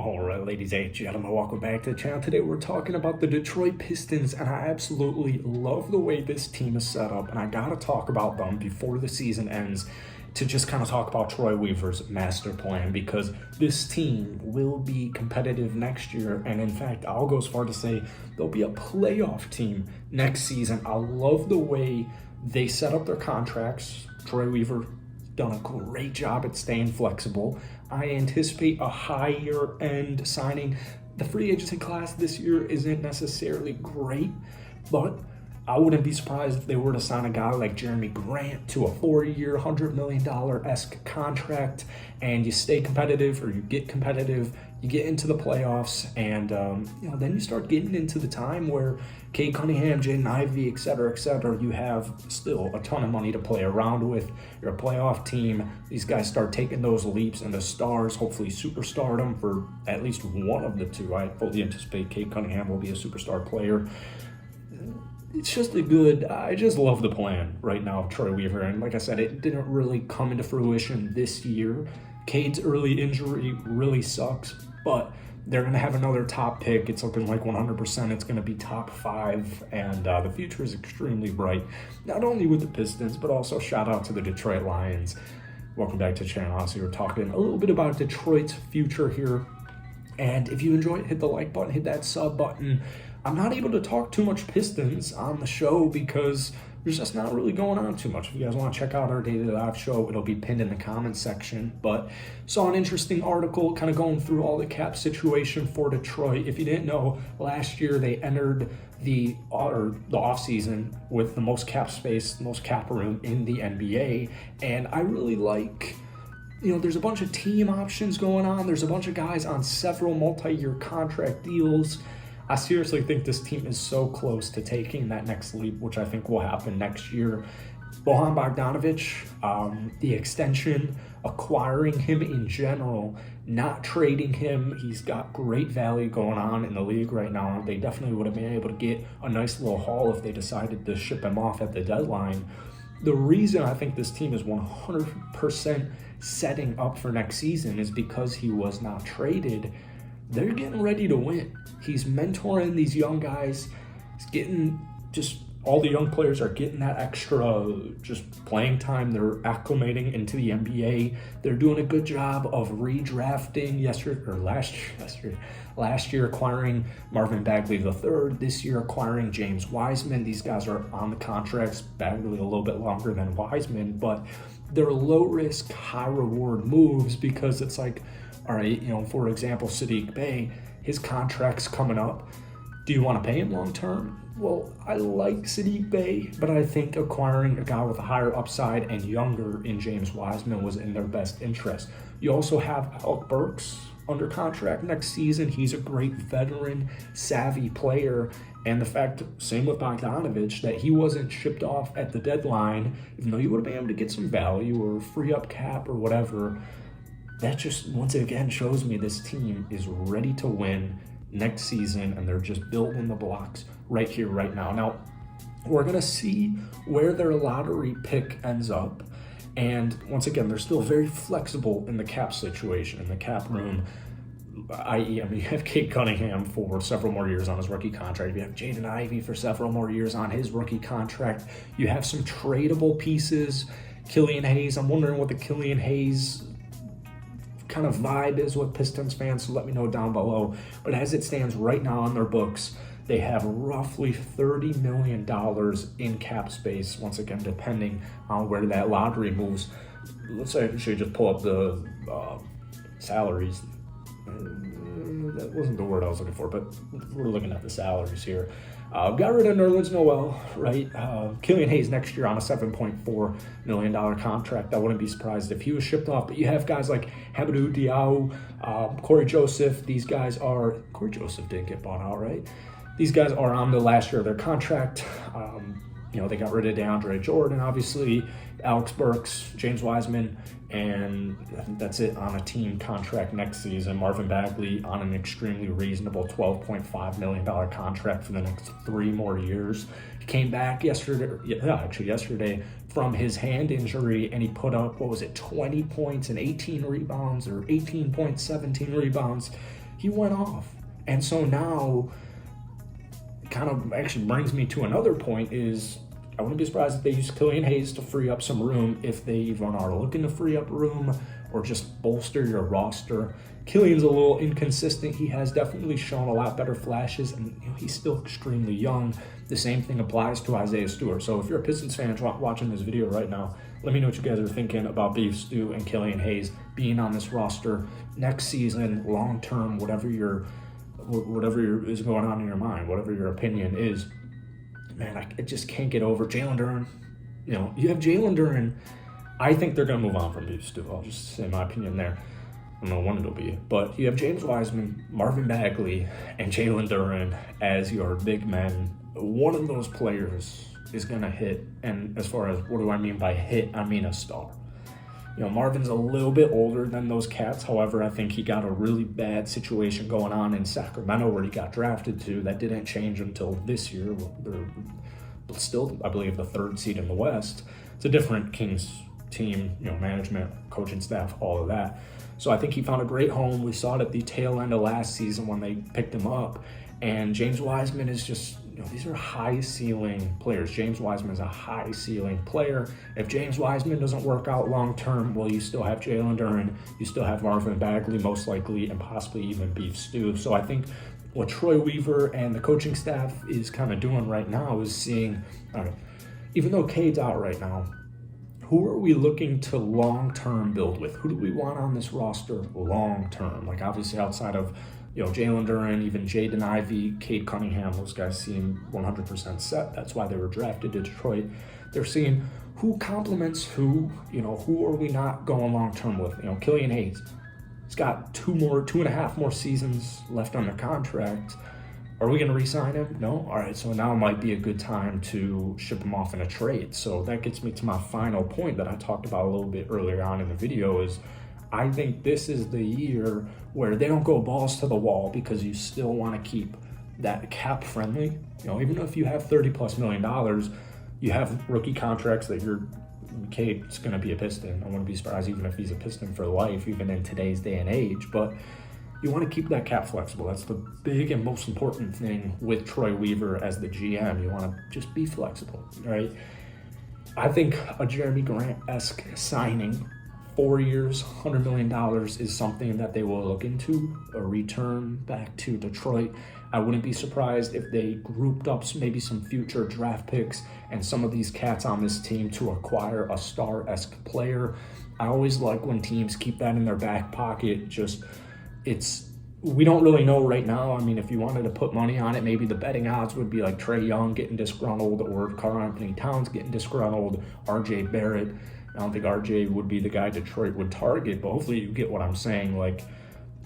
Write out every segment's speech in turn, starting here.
All right, ladies and gentlemen, welcome back to the channel. Today we're talking about the Detroit Pistons, and I absolutely love the way this team is set up, and I gotta talk about them before the season ends to just kind of talk about Troy Weaver's master plan, because this team will be competitive next year, and in fact, I'll go as far to say they'll be a playoff team next season. I love the way they set up their contracts. Troy Weaver done a great job at staying flexible. I anticipate a higher end signing. The free agency class this year isn't necessarily great, but I wouldn't be surprised if they were to sign a guy like Jeremy Grant to a 4-year, $100 million-esque contract, and you stay competitive, or you get competitive, you get into the playoffs, and then you start getting into the time where Cade Cunningham, Jaden Ivey, et cetera, you have still a ton of money to play around with. You're a playoff team. These guys start taking those leaps into stars, hopefully superstardom for at least one of the two. I fully anticipate Cade Cunningham will be a superstar player. It's just I just love the plan right now of Troy Weaver. And like I said, it didn't really come into fruition this year. Cade's early injury really sucks, but they're going to have another top pick. It's looking like 100% it's going to be top 5, and the future is extremely bright, not only with the Pistons, but also shout out to the Detroit Lions. Welcome back to the channel. Obviously, we're talking a little bit about Detroit's future here. And if you enjoy it, hit the like button, hit that sub button. I'm not able to talk too much Pistons on the show because there's just not really going on too much. If you guys want to check out our daily live show, it'll be pinned in the comments section. But saw an interesting article kind of going through all the cap situation for Detroit. If you didn't know, last year they entered the offseason with the most cap space, the most cap room in the NBA. And I really like, there's a bunch of team options going on. There's a bunch of guys on several multi-year contract deals. I seriously think this team is so close to taking that next leap, which I think will happen next year. Bojan Bogdanovic, the extension, acquiring him in general, not trading him. He's got great value going on in the league right now. They definitely would have been able to get a nice little haul if they decided to ship him off at the deadline. The reason I think this team is 100% setting up for next season is because he was not traded. They're getting ready to win. He's mentoring these young guys. He's getting all the young players are getting that extra just playing time. They're acclimating into the NBA. They're doing a good job of redrafting last year acquiring Marvin Bagley III, this year acquiring James Wiseman. These guys are on the contracts, Bagley a little bit longer than Wiseman, but they're low risk, high reward moves because it's like, all right, for example, Saddiq Bey, his contract's coming up. Do you want to pay him long term? Well, I like Saddiq Bey, but I think acquiring a guy with a higher upside and younger in James Wiseman was in their best interest. You also have Alec Burks under contract next season. He's a great veteran, savvy player. And the fact, same with Bogdanovic, that he wasn't shipped off at the deadline, even though you would have been able to get some value or free up cap or whatever, that just once again shows me this team is ready to win next season, and they're just building the blocks right here, right now. Now, we're going to see where their lottery pick ends up. And once again, they're still very flexible in the cap situation, in the cap room. You have Cade Cunningham for several more years on his rookie contract. You have Jaden Ivey for several more years on his rookie contract. You have some tradable pieces. Killian Hayes, I'm wondering what the Killian Hayes kind of vibe is with Pistons fans, so let me know down below. But as it stands right now on their books, they have roughly $30 million in cap space, once again, depending on where that lottery moves. Let's say I should just pull up the salaries. That wasn't the word I was looking for, but we're looking at the salaries here. Got rid of Nerlens Noel, right? Killian Hayes next year on a $7.4 million contract. I wouldn't be surprised if he was shipped off. But you have guys like Hamidou Diallo, Corey Joseph. Corey Joseph didn't get bought out, right? These guys are on the last year of their contract. They got rid of DeAndre Jordan, obviously, Alex Burks, James Wiseman, and I think that's it on a team contract next season. Marvin Bagley on an extremely reasonable $12.5 million contract for the next 3 more years. He came back yesterday from his hand injury, and he put up, 20 points and 18 rebounds, or 18 points, 17 rebounds. he went off. And so now, kind of actually brings me to another point is, I wouldn't be surprised if they use Killian Hayes to free up some room, if they even are looking to free up room or just bolster your roster. Killian's a little inconsistent. He has definitely shown a lot better flashes, and he's still extremely young. The same thing applies to Isaiah Stewart. So if you're a Pistons fan watching this video right now, let me know what you guys are thinking about Beef Stew and Killian Hayes being on this roster next season, long term, whatever is going on in your mind, whatever your opinion is. Man, I just can't get over Jalen Duren. You have Jalen Duren. I think they're going to move on from Beef Stew. I'll just say my opinion there. I don't know when it'll be. But you have James Wiseman, Marvin Bagley, and Jalen Duren as your big men. One of those players is going to hit. And as far as what do I mean by hit, I mean a star. Marvin's a little bit older than those cats. However, I think he got a really bad situation going on in Sacramento where he got drafted to. That didn't change until this year. They're still, I believe, the 3rd seed in the West. It's a different Kings team, management, coaching staff, all of that. So I think he found a great home. We saw it at the tail end of last season when they picked him up. And James Wiseman is just, these are high ceiling players. James Wiseman is a high ceiling player. If James Wiseman doesn't work out long term, well, you still have Jalen Duren, you still have Marvin Bagley most likely, and possibly even Beef Stew. So I think what Troy Weaver and the coaching staff is kind of doing right now is seeing, all right, even though Cade's out right now, who are we looking to long-term build with? Who do we want on this roster long-term? Like, obviously, outside of, Jalen Duren, even Jaden Ivey, Cade Cunningham, those guys seem 100% set. That's why they were drafted to Detroit. They're seeing who complements who, who are we not going long-term with? Killian Hayes. He's got 2.5 more seasons left under contract. Are we going to re-sign him? No? All right, so now might be a good time to ship him off in a trade. So that gets me to my final point that I talked about a little bit earlier on in the video is I think this is the year where they don't go balls to the wall because you still want to keep that cap friendly. Even if you have $30+ million, you have rookie contracts that Cade's going to be a Piston. I wouldn't be surprised even if he's a Piston for life, even in today's day and age. But you want to keep that cap flexible. That's the big and most important thing with Troy Weaver as the GM. You want to just be flexible, right? I think a Jeremy Grant-esque signing, 4 years, $100 million is something that they will look into, a return back to Detroit. I wouldn't be surprised if they grouped up maybe some future draft picks and some of these cats on this team to acquire a star-esque player. I always like when teams keep that in their back pocket. We don't really know right now. I mean, if you wanted to put money on it, maybe the betting odds would be like Trae Young getting disgruntled or Karl-Anthony Towns getting disgruntled, RJ Barrett. I don't think RJ would be the guy Detroit would target, but hopefully you get what I'm saying. Like,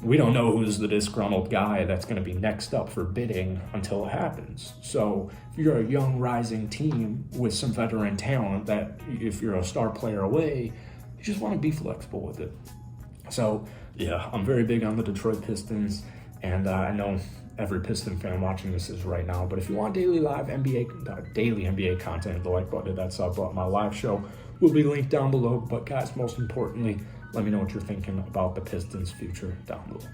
we don't know who's the disgruntled guy that's going to be next up for bidding until it happens. So if you're a young rising team with some veteran talent that if you're a star player away, you just want to be flexible with it. So yeah, I'm very big on the Detroit Pistons, and I know every Piston fan watching this is right now, but if you want daily NBA content, the like button, that's up. My live show will be linked down below. But guys, most importantly, let me know what you're thinking about the Pistons' future down below.